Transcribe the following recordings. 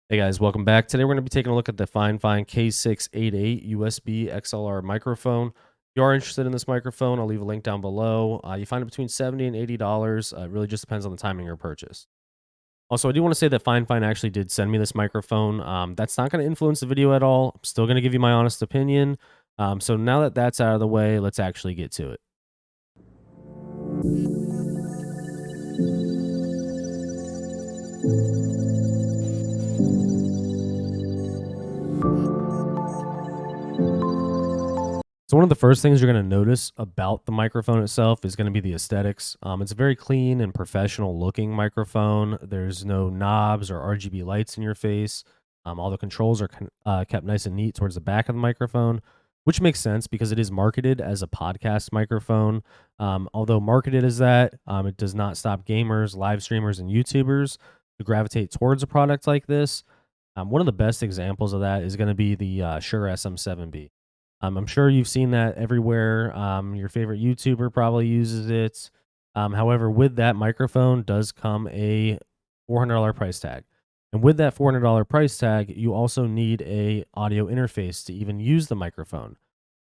Hey guys, welcome back. Today we're going to be taking a look at the Fifine K688 USB XLR microphone. If you are interested in this microphone, I'll leave a link down below. You find it between $70 and $80. It really just depends on the timing of your purchase. Also, I do want to say that Fifine actually did send me this microphone. That's not going to influence the video at all. I'm still going to give you my honest opinion. So now that that's out of the way, let's actually get to it. So one of the first things you're going to notice about the microphone itself is going to be the aesthetics. It's a very clean and professional looking microphone. There's no knobs or RGB lights in your face. All the controls are kept nice and neat towards the back of the microphone, which makes sense because it is marketed as a podcast microphone. Although marketed as that, it does not stop gamers, live streamers, and YouTubers to gravitate towards a product like this. One of the best examples of that is going to be the Shure SM7B. I'm sure you've seen that everywhere. Your favorite YouTuber probably uses it. However, with that microphone does come a $400 price tag. And with that $400 price tag, you also need a audio interface to even use the microphone.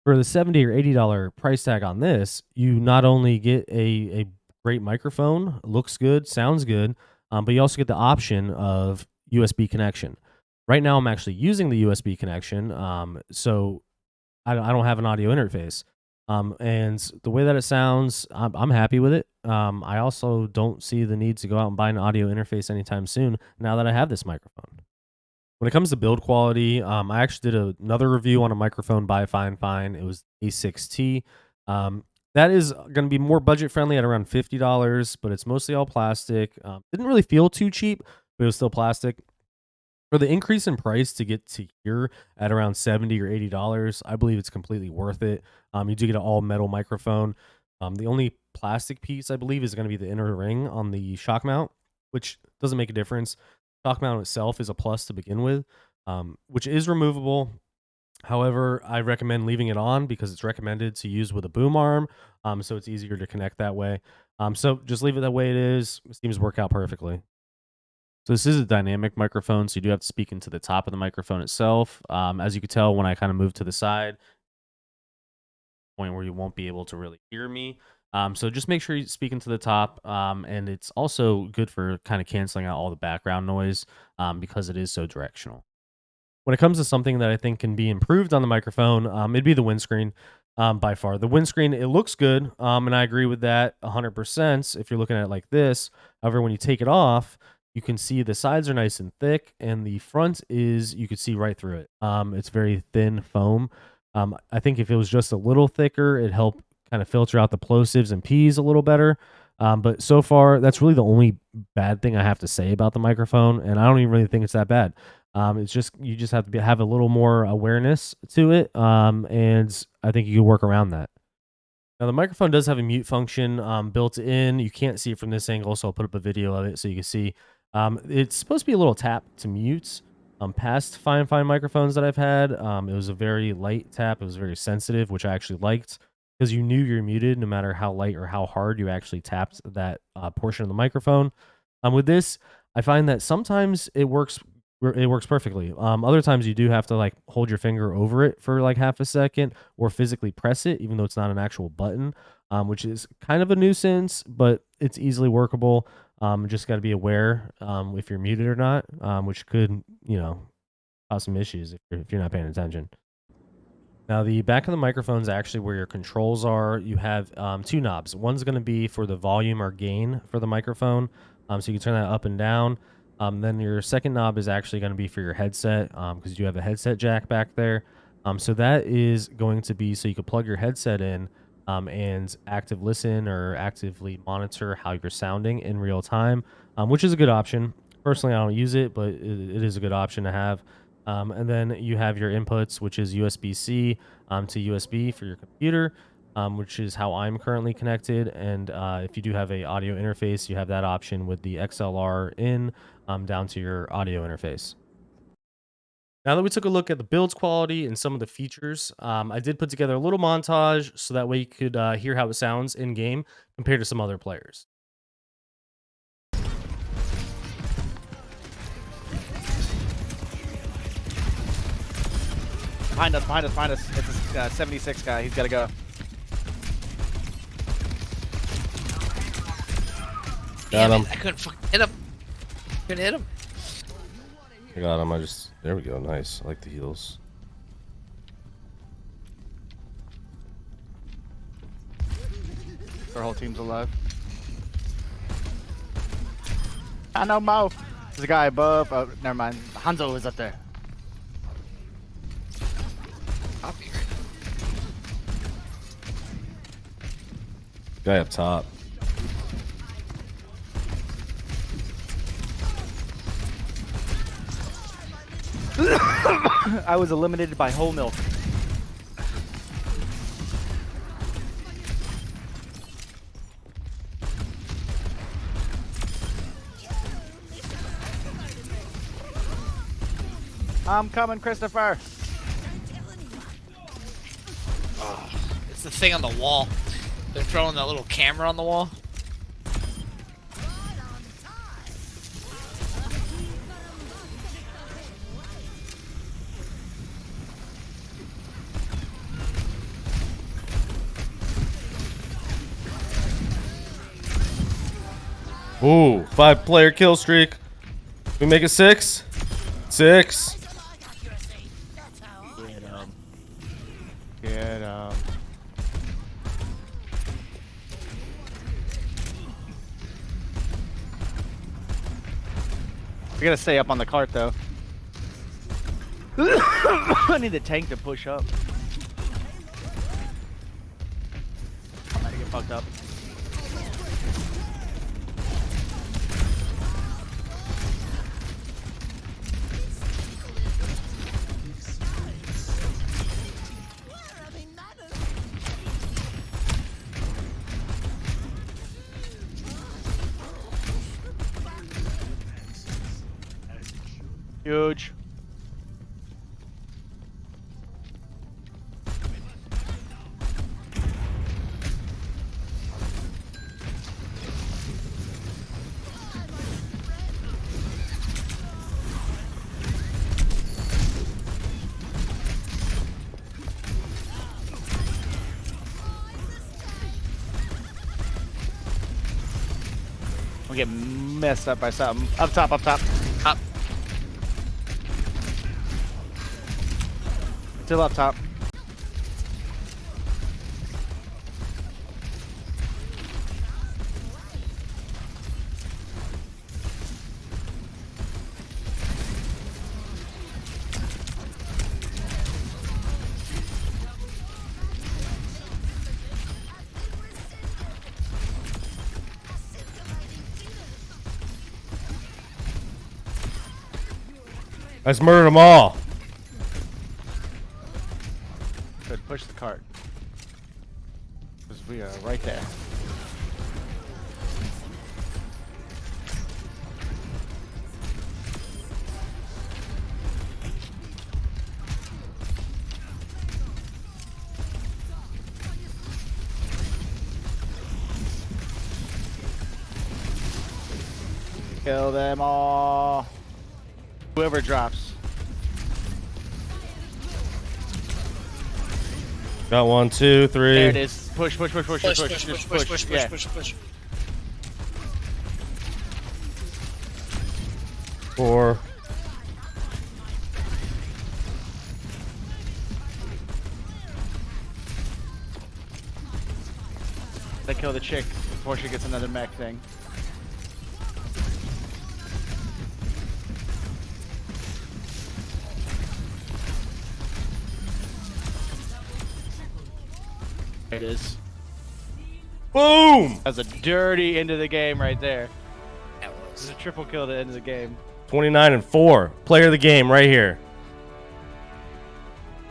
For the $70 or $80 price tag on this, you not only get a great microphone, looks good, sounds good, but you also get the option of USB connection. Right now, I'm actually using the USB connection. So I don't have an audio interface. And the way that it sounds, I'm happy with it. I also don't see the need to go out and buy an audio interface anytime soon now that I have this microphone. When it comes to build quality, I actually did another review on a microphone by Fifine. It was A6T. That is going to be more budget friendly at around $50, but it's mostly all plastic. Didn't really feel too cheap, but it was still plastic. For the increase in price to get to here at around $70 or $80, I believe it's completely worth it. You do get an all metal microphone. The only plastic piece I believe is going to be the inner ring on the shock mount, which doesn't make a difference. Shock mount itself is a plus to begin with, which is removable. However, I recommend leaving it on because it's recommended to use with a boom arm, so it's easier to connect that way. So just leave it that way it is. It seems to work out perfectly. So this is a dynamic microphone, so you do have to speak into the top of the microphone itself. As you can tell, when I kind of move to the side, point where you won't be able to really hear me. So just make sure you speak into the top, and it's also good for kind of canceling out all the background noise because it is so directional. When it comes to something that I think can be improved on the microphone, it'd be the windscreen. By far, the windscreen, it looks good, and I agree with that 100% if you're looking at it like this. However, when you take it off, you can see the sides are nice and thick, and the front is, you could see right through it. It's very thin foam. I think if it was just a little thicker, it'd help kind of filter out the plosives and P's a little better. But so far, that's really the only bad thing I have to say about the microphone, and I don't even really think it's that bad. It's just, you just have to have a little more awareness to it, and I think you can work around that. Now, the microphone does have a mute function built in. You can't see it from this angle, so I'll put up a video of it so you can see. It's supposed to be a little tap to mute. Past fine microphones that I've had, it was a very light tap. It was very sensitive, which I actually liked because you knew you're muted no matter how light or how hard you actually tapped that portion of the microphone. With this, I find that sometimes it works perfectly. Other times you do have to like hold your finger over it for like half a second or physically press it, even though it's not an actual button, which is kind of a nuisance, but it's easily workable. Just got to be aware if you're muted or not, which could, cause some issues if you're not paying attention. Now, the back of the microphone is actually where your controls are. You have two knobs. One's going to be for the volume or gain for the microphone, so you can turn that up and down. Then your second knob is actually going to be for your headset because you do have a headset jack back there. So that is going to be so you can plug your headset in and active listen or actively monitor how you're sounding in real time, which is a good option. Personally, I don't use it, but it is a good option to have. And then you have your inputs, which is USB-C to USB for your computer, which is how I'm currently connected. And if you do have a audio interface, you have that option with the XLR in down to your audio interface. Now that we took a look at the build quality and some of the features, I did put together a little montage so that way you could hear how it sounds in game compared to some other players. Behind us, behind us, behind us. It's a 76 guy. He's gotta go. Got him. I couldn't fucking hit him. Couldn't hit him. I got him. There we go. Nice. I like the heals. Our whole team's alive. I know Mo. There's a guy above. Oh, never mind. Hanzo is up there. Up here. Guy up top. I was eliminated by whole milk. I'm coming, Christopher. Oh, it's the thing on the wall. They're throwing that little camera on the wall. Ooh, 5-player kill streak. We make it 6? 6. Get him. Get him. We gotta stay up on the cart though. I need the tank to push up. I'm gonna get fucked up. Huge. We get messed up by something. Up top, up top. Up. Still up top. I just murdered them all. Good, push the cart. Because we are right there. Kill them all. Whoever drops. Got 1, 2, 3. There it is. Push, push, push, push, push, Push, push, push, push, Yeah. push, push, push. 4. They kill the chick before she gets another mech thing. There it is. Boom! That's a dirty end of the game right there. That It's was. a triple kill at the end of the game. 29 and 4. Player of the game right here.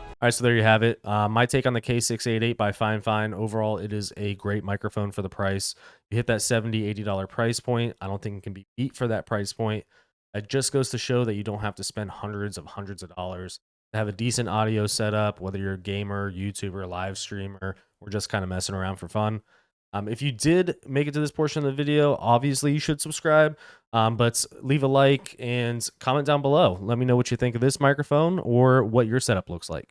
All right, so there you have it. My take on the K688 by Fifine. Overall, it is a great microphone for the price. You hit that $70, $80 price point. I don't think it can be beat for that price point. It just goes to show that you don't have to spend hundreds of dollars to have a decent audio setup, whether you're a gamer, YouTuber, live streamer, or just kind of messing around for fun. If you did make it to this portion of the video, obviously you should subscribe, but leave a like and comment down below. Let me know what you think of this microphone or what your setup looks like.